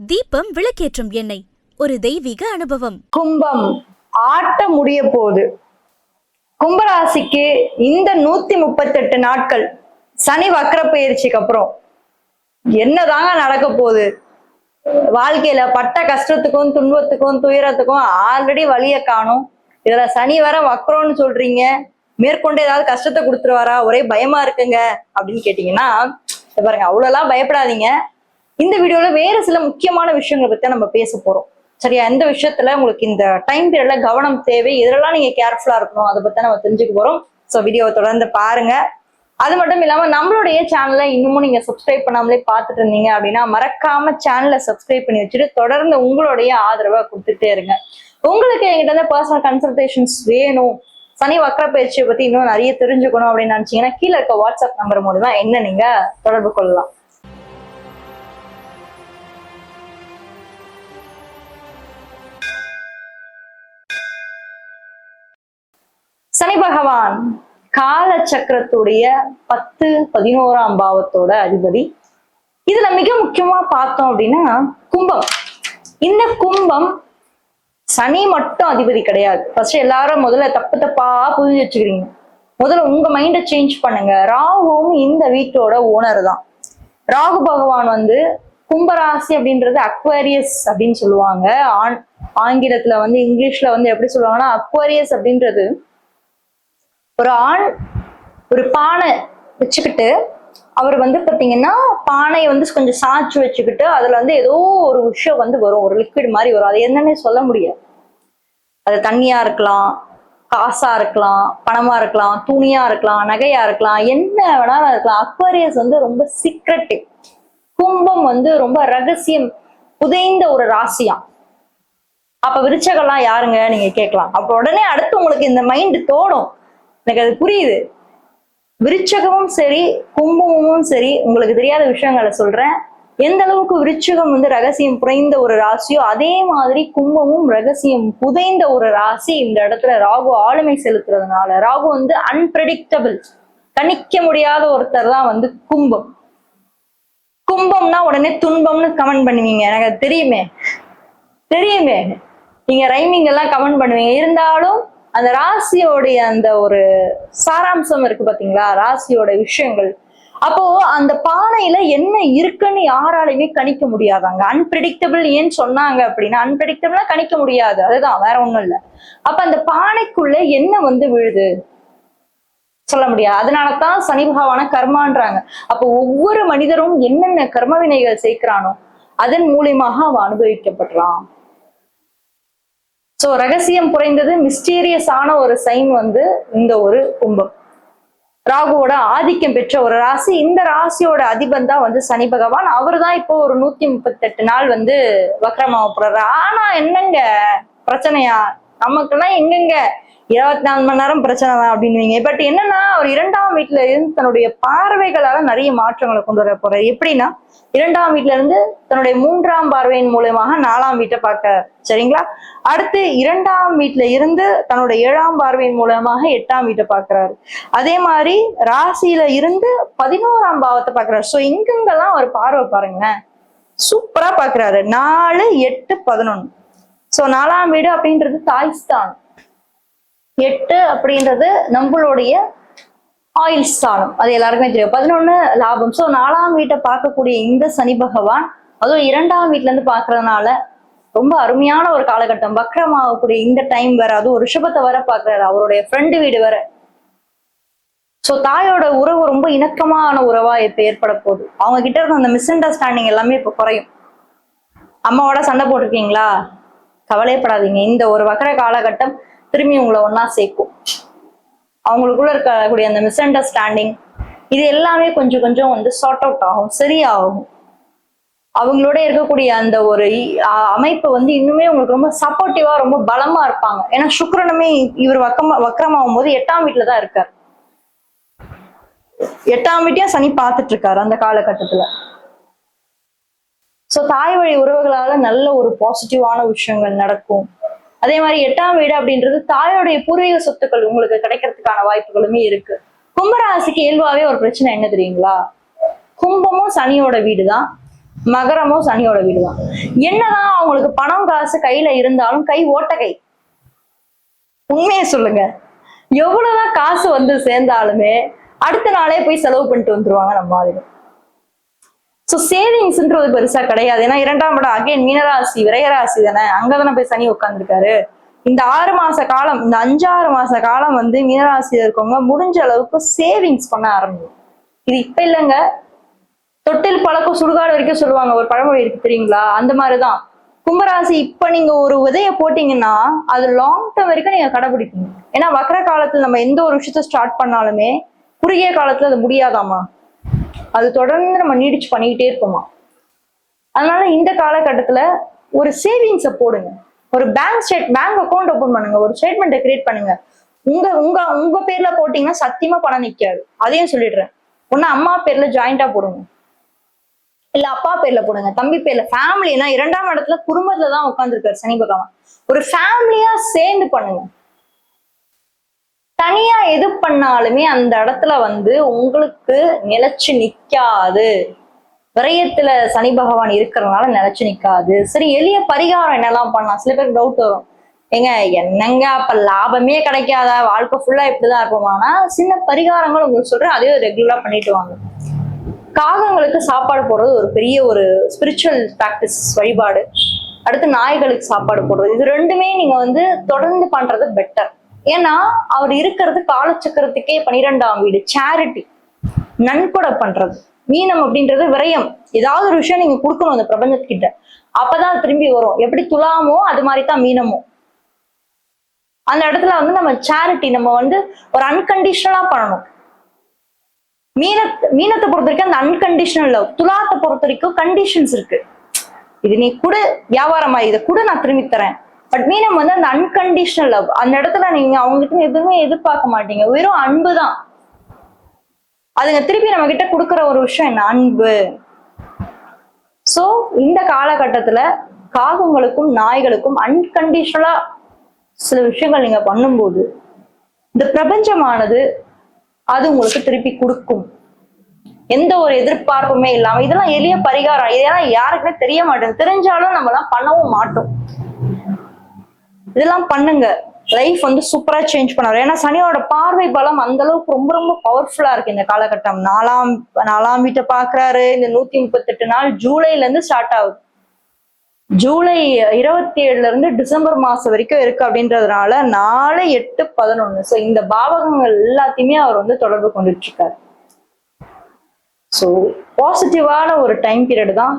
தீபம் விளக்கேற்றும் எண்ணெய் ஒரு தெய்வீக அனுபவம். கும்பம் ஆட்ட முடிய போகுது. கும்பராசிக்கு இந்த 138 நாட்கள் சனி வக்ர பயிற்சிக்கு அப்புறம் என்னதாங்க நடக்க போகுது? வாழ்க்கையில பட்ட கஷ்டத்துக்கும் துன்பத்துக்கும் துயரத்துக்கும் ஆல்ரெடி வழிய காணும். இதுல சனி வர வக்ரம்னு சொல்றீங்க, மேற்கொண்டு ஏதாவது கஷ்டத்தை கொடுத்துருவாரா, ஒரே பயமா இருக்குங்க அப்படின்னு கேட்டீங்கன்னா பாருங்க, அவ்வளவுலாம் பயப்படாதீங்க. இந்த வீடியோல வேற சில முக்கியமான விஷயங்களை பத்தி நம்ம பேச போறோம். சரியா? எந்த விஷயத்துல உங்களுக்கு இந்த டைம் பீரியட்ல கவனம் தேவை, இதெல்லாம் நீங்க கேர்ஃபுல்லா இருக்கணும், அதை பத்தி நம்ம தெரிஞ்சுக்க போறோம். ஸோ வீடியோவை தொடர்ந்து பாருங்க. அது மட்டும் இல்லாம நம்மளுடைய சேனலை இன்னமும் நீங்க சப்ஸ்கிரைப் பண்ணாமலே பார்த்துட்டு இருந்தீங்க அப்படின்னா மறக்காம சேனலை சப்ஸ்கிரைப் பண்ணி வச்சுட்டு தொடர்ந்து உங்களுடைய ஆதரவை கொடுத்துட்டே இருங்க. உங்களுக்கு என்கிட்ட இருந்து பர்சனல் கன்சல்டேஷன்ஸ் வேணும், சனி வக்ர பயிற்சியை பத்தி இன்னும் நிறைய தெரிஞ்சுக்கணும் அப்படின்னு நினைச்சீங்கன்னா கீழே இருக்க வாட்ஸ்அப் நம்பர் மூலமா என்ன நீங்க தொடர்பு கொள்ளலாம். சனி பகவான் கால சக்கரத்துடைய 10, 11ஆம் பாவத்தோட அதிபதி. இதுல மிக முக்கியமா பார்த்தோம் அப்படின்னா கும்பம். இந்த கும்பம் சனி மட்டும் அதிபதி கிடையாது. ஃபர்ஸ்ட் எல்லாரும் முதல்ல தப்பா புரிஞ்சு வச்சுக்கிறீங்க. முதல்ல உங்க மைண்டை சேஞ்ச் பண்ணுங்க. ராகுவும் இந்த வீட்டோட ஓனர் தான். ராகு பகவான் கும்பராசி அப்படின்றது அக்வாரியஸ் அப்படின்னு சொல்லுவாங்க. ஆங்கிலத்துல இங்கிலீஷ்ல எப்படி சொல்லுவாங்கன்னா, அக்வாரியஸ் அப்படின்றது ஒரு ஆண் ஒரு பானை வச்சுக்கிட்டு அவர் பாத்தீங்கன்னா பானையை கொஞ்சம் சாய்ச்சி வச்சுக்கிட்டு அதுல ஏதோ ஒரு விஷயம் வரும், ஒரு லிக்விட் மாதிரி வரும். அது என்னன்னு சொல்ல முடியாது. அது தண்ணியா இருக்கலாம், காசா இருக்கலாம், பணமா இருக்கலாம், துணியா இருக்கலாம், நகையா இருக்கலாம், என்ன வேணாலும் இருக்கலாம். அக்வாரியஸ் ரொம்ப சீக்ரெட்டிவ். கும்பம் ரொம்ப ரகசியம் புதைந்த ஒரு ராசியா. அப்ப விருச்சகம்லாம் யாருங்க நீங்க கேட்கலாம். அப்ப உடனே அடுத்து உங்களுக்கு இந்த மைண்ட் தோணும், எனக்கு அது புரியுது. விருச்சகமும் சரி கும்பமும் சரி, உங்களுக்கு தெரியாத விஷயங்களை சொல்றேன். எந்த அளவுக்கு விருச்சகம் ரகசியம் புதைந்த ஒரு ராசியோ அதே மாதிரி கும்பமும் ரகசியம் புதைந்த ஒரு ராசி. இந்த இடத்துல ராகு ஆளுமை செலுத்துறதுனால ராகு அன்பிரடிக்டபிள், கணிக்க முடியாத ஒருத்தர் தான் கும்பம். கும்பம்னா உடனே துன்பம்னு கமெண்ட் பண்ணுவீங்க, எனக்கு அது தெரியுமே. நீங்க ரைமிங் எல்லாம் கமெண்ட் பண்ணுவீங்க. இருந்தாலும் அந்த ராசியோடைய அந்த ஒரு சாராம்சம் இருக்கு பாத்தீங்களா, ராசியோட விஷயங்கள். அப்போ அந்த பானையில என்ன இருக்குன்னு யாராலையுமே கணிக்க முடியாதாங்க. அன்பிரடிக்டபிள் ஏன்னு சொன்னாங்க அப்படின்னா, அன்பிரடிக்டபிளா கணிக்க முடியாது, அதுதான், வேற ஒண்ணும் இல்லை. அப்ப அந்த பானைக்குள்ள என்ன விழுது சொல்ல முடியாது. அதனாலதான் சனி பகவான கர்மான்றாங்க. அப்போ ஒவ்வொரு மனிதரும் என்னென்ன கர்ம வினைகள் சேர்க்கிறானோ அதன் மூலியமாக அவன் அனுபவிக்கப்படுறான். சோ ரகசியம் குறைந்தது மிஸ்டீரியஸான ஒரு சைன் இந்த ஒரு கும்பம். ராகுவோட ஆதிக்கம் பெற்ற ஒரு ராசி. இந்த ராசியோட அதிபன் தான் சனி பகவான். அவரு தான் இப்போ ஒரு 138 நாள் வக்ரமாக போறாரு. ஆனா என்னங்க பிரச்சனையா, நமக்குலாம் எங்கெங்க 24 மணி நேரம் பிரச்சனை தான் அப்படின்னுவீங்க. பட் என்னன்னா, அவர் 2ஆம் வீட்டுல இருந்து தன்னுடைய பார்வைகளால நிறைய மாற்றங்களை கொண்டு வர போறாரு. எப்படின்னா, 2ஆம் வீட்டுல இருந்து தன்னுடைய 3ஆம் பார்வையின் மூலமாக 4ஆம் வீட்டை பார்க்க, சரிங்களா? அடுத்து 2ஆம் வீட்டுல இருந்து தன்னுடைய 7ஆம் பார்வையின் மூலமாக 8ஆம் வீட்டை பார்க்கிறாரு. அதே மாதிரி ராசியில இருந்து 11ஆம் பாவத்தை பார்க்கிறாரு. ஸோ இங்கெங்கெல்லாம் அவர் பார்வை பாருங்களேன், சூப்பரா பார்க்கிறாரு. 4, 8, 11. ஸோ 4ஆம் வீடு அப்படின்றது தாய்ஸ்தான், 8 அப்படின்றது நம்மளுடைய ஆயில் ஸ்தானம், அது எல்லாருக்குமே தெரியும். 11 லாபம். ஸோ 4ஆம் வீட்டை பார்க்கக்கூடிய இந்த சனி பகவான் அதுவும் 2ஆம் வீட்டுல இருந்து பார்க்கறதுனால ரொம்ப அருமையான ஒரு காலகட்டம். வக்ரமாகக்கூடிய இந்த டைம் வேற, அதுவும் ரிஷபத்தை வர பார்க்கிறாரு, அவருடைய ஃப்ரெண்டு வீடு வர. ஸோ தாயோட உறவு ரொம்ப இணக்கமான உறவா இப்ப ஏற்பட போகுது. அவங்க கிட்ட இருந்த அந்த மிஸ் அண்டர்ஸ்டாண்டிங் எல்லாமே இப்ப குறையும். அம்மாவோட சண்டை போட்டிருக்கீங்களா, கவலைப்படாதீங்க. இந்த ஒரு வக்ர காலகட்டம் திரும்பி உங்களை ஒன்னா சேர்க்கும். அவங்களுக்குள்ள இருக்கக்கூடிய அந்த மிஸ் அண்டர்ஸ்டாண்டிங் இது எல்லாமே கொஞ்சம் கொஞ்சம் சார்ட் அவுட் ஆகும், சரியாகும். அவங்களோட இருக்கக்கூடிய அந்த ஒரு அமைப்பு இன்னுமே உங்களுக்கு ரொம்ப சப்போர்ட்டிவா ரொம்ப பலமா இருப்பாங்க. ஏன்னா சுக்கிரனுமே இவர் வக்ரமாகும் போது 8ஆம் வீட்டுல தான் இருக்காரு. 8ஆம் வீட்டையும் சனி பார்த்துட்டு இருக்காரு அந்த காலகட்டத்துல. சோ தாய் வழி உறவுகளால நல்ல ஒரு பாசிட்டிவான விஷயங்கள் நடக்கும். அதே மாதிரி 8ஆம் வீடு அப்படின்றது தாயோடைய பூர்வீக சொத்துக்கள் உங்களுக்கு கிடைக்கிறதுக்கான வாய்ப்புகளுமே இருக்கு. கும்பராசிக்கு இயல்பாவே ஒரு பிரச்சனை என்ன தெரியுங்களா, கும்பமும் சனியோட வீடு தான். மகரமும் சனியோட வீடு தான். என்னதான் அவங்களுக்கு பணம் காசு கையில இருந்தாலும் கை ஓட்ட கை. உண்மையை சொல்லுங்க, எவ்வளவுதான் காசு வந்து சேர்ந்தாலுமே அடுத்த நாளே போய் செலவு பண்ணிட்டு வந்துருவாங்க நம்ம ஆளுங்க. சோ சேவிங்ஸ்ன்றது பெருசா கிடையாது. ஏன்னா 2ஆம் இடம் அகைன் மீனராசி விரையராசி தானே, அங்கதானே போய் சனி உட்காந்துருக்காரு. இந்த 6 மாச காலம், இந்த 5-6 மாச காலம் வந்து மீனராசியில இருக்கவங்க முடிஞ்ச அளவுக்கு சேவிங்ஸ் பண்ண ஆரம்பிக்கும். இது இப்ப இல்லைங்க, தொட்டில் பழக்கம் சுடுகாடு வரைக்கும் சொல்லுவாங்க, ஒரு பழமொழி இருக்கு தெரியுங்களா? அந்த மாதிரிதான் கும்பராசி. இப்ப நீங்க ஒரு விதைய போட்டீங்கன்னா அது லாங் டர்ம் வரைக்கும் நீங்க கடைபிடிப்பீங்க. ஏன்னா வக்கர காலத்துல நம்ம எந்த ஒரு விஷயத்த ஸ்டார்ட் பண்ணாலுமே குறுகிய காலத்துல அது முடியாதாமா, அது தொடர்ந்து நம்ம நீடிச்சு பண்ணிக்கிட்டே இருப்போமா. அதனால இந்த காலகட்டத்துல ஒரு சேவிங்ஸை போடுங்க, ஒரு பேங்க் அக்கௌண்ட் ஓபன் பண்ணுங்க, ஒரு ஸ்டேட்மெண்ட்டை கிரியேட் பண்ணுங்க. உங்க உங்க உங்க பேர்ல போட்டீங்கன்னா சத்தியமா பணம் நிக்காது. அதையும் சொல்லிடுறேன். ஒன்னு அம்மா பேர்ல ஜாயிண்டா போடுங்க, இல்ல அப்பா பேர்ல போடுங்க, தம்பி பேர்ல. ஃபேமிலினா 2ஆம் இடத்துல குடும்பத்துலதான் உட்கார்ந்துருக்காரு சனி பகவான். ஒரு ஃபேமிலியா சேர்ந்து பண்ணுங்க. தனியா எது பண்ணாலுமே அந்த இடத்துல வந்து உங்களுக்கு நிலைச்சு நிக்காது. விரயத்துல சனி பகவான் இருக்கிறதுனால நிலைச்சு நிக்காது. சரி, எளிய பரிகாரம் என்னெல்லாம் பண்ணலாம்? சில பேருக்கு டவுட் வரும், ஏங்க என்னங்க அப்ப லாபமே கிடைக்காத, வாழ்க்கை ஃபுல்லா இப்படிதான் இருப்போமானா சின்ன பரிகாரங்கள் உங்களுக்கு சொல்றேன், அதே ரெகுலரா பண்ணிட்டு வாங்க. காகங்களுக்கு சாப்பாடு போடுறது ஒரு பெரிய ஒரு ஸ்பிரிச்சுவல் பிராக்டிஸ், வழிபாடு. அடுத்து நாய்களுக்கு சாப்பாடு போடுறது, இது ரெண்டுமே நீங்க வந்து தொடர்ந்து பண்றது பெட்டர். ஏன்னா அவர் இருக்கிறது காலச்சக்கரத்துக்கே 12ஆம் வீடு, சேரிட்டி, நன்கொடை பண்றது. மீனம் அப்படின்றது விரயம், ஏதாவது ஒரு விஷயம் நீங்க கொடுக்கணும் அந்த பிரபஞ்சத்துக்கிட்ட, அப்பதான் திரும்பி வரும். எப்படி துலாமோ அது மாதிரிதான் மீனமும். அந்த இடத்துல வந்து நம்ம சேரிட்டி, நம்ம வந்து ஒரு அன்கண்டிஷனலா பண்ணணும். மீனத்தை பொறுத்த வரைக்கும் அந்த அன்கண்டிஷனல் லவ். துலாத்தை பொறுத்த வரைக்கும் கண்டிஷன்ஸ் இருக்கு. இது நீ கூட வியாபாரமா, இதை கூட நான் திரும்பி தரேன். பட் மீனம் வந்து அந்த அன்கண்டிஷனல் லவ். அந்த இடத்துல நீங்க அவங்களுக்கு எதுவுமே எதிர்பார்க்க மாட்டீங்க, வெறும் அன்பு தான். அதுங்க திருப்பி நம்ம கிட்ட கொடுக்குற ஒரு விஷயம் என்ன? அன்பு. சோ இந்த காலகட்டத்துல காகங்களுக்கும் நாய்களுக்கும் அன்கண்டிஷனலா சில விஷயங்கள் நீங்க பண்ணும்போது இந்த பிரபஞ்சமானது அது உங்களுக்கு திருப்பி கொடுக்கும், எந்த ஒரு எதிர்பார்ப்புமே இல்லாம. இதெல்லாம் எளிய பரிகாரம், இதெல்லாம் யாருக்குமே தெரிய மாட்டேங்குது. தெரிஞ்சாலும் நம்ம எல்லாம் பண்ணவும் மாட்டோம். இதெல்லாம் பண்ணுங்க, லைஃப் வந்து சூப்பரா சேஞ்ச் பண்ணுவார். ஏன்னா சனியோட பார்வை பலம் அந்த அளவுக்கு ரொம்ப ரொம்ப பவர்ஃபுல்லா இருக்கு இந்த காலகட்டம். 4ஆம் வீட்டை பாக்குறாரு. இந்த 138 நாள் ஜூலைல இருந்து ஸ்டார்ட் ஆகுது. ஜூலை 27ல இருந்து டிசம்பர் மாசம் வரைக்கும் இருக்கு. அப்படின்றதுனால 4, 8, 11. சோ இந்த பாவகங்கள் எல்லாத்தையுமே அவர் வந்து தொடர்பு கொண்டுட்டு இருக்காரு. ஸோ பாசிட்டிவான ஒரு டைம் பீரியட் தான்.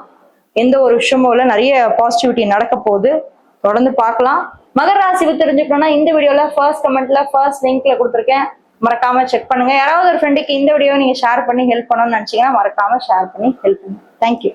எந்த ஒரு விஷயமும் இல்லை, நிறைய பாசிட்டிவிட்டி நடக்க போகுது. தொடர்ந்து பார்க்கலாம். மகர ராசி தெரிஞ்சுக்கணும்னா இந்த வீடியோல ஃபர்ஸ்ட் கமெண்ட்ல ஃபர்ஸ்ட் லிங்க்ல கொடுத்துருக்கேன், மறக்காம செக் பண்ணுங்க. யாராவது ஒரு ஃப்ரெண்டுக்கு இந்த வீடியோ நீங்க ஷேர் பண்ணி ஹெல்ப் பண்ணணும்னு நினைச்சீங்கன்னா மறக்காம ஷேர் பண்ணி ஹெல்ப் பண்ணுங்க. தேங்க்யூ.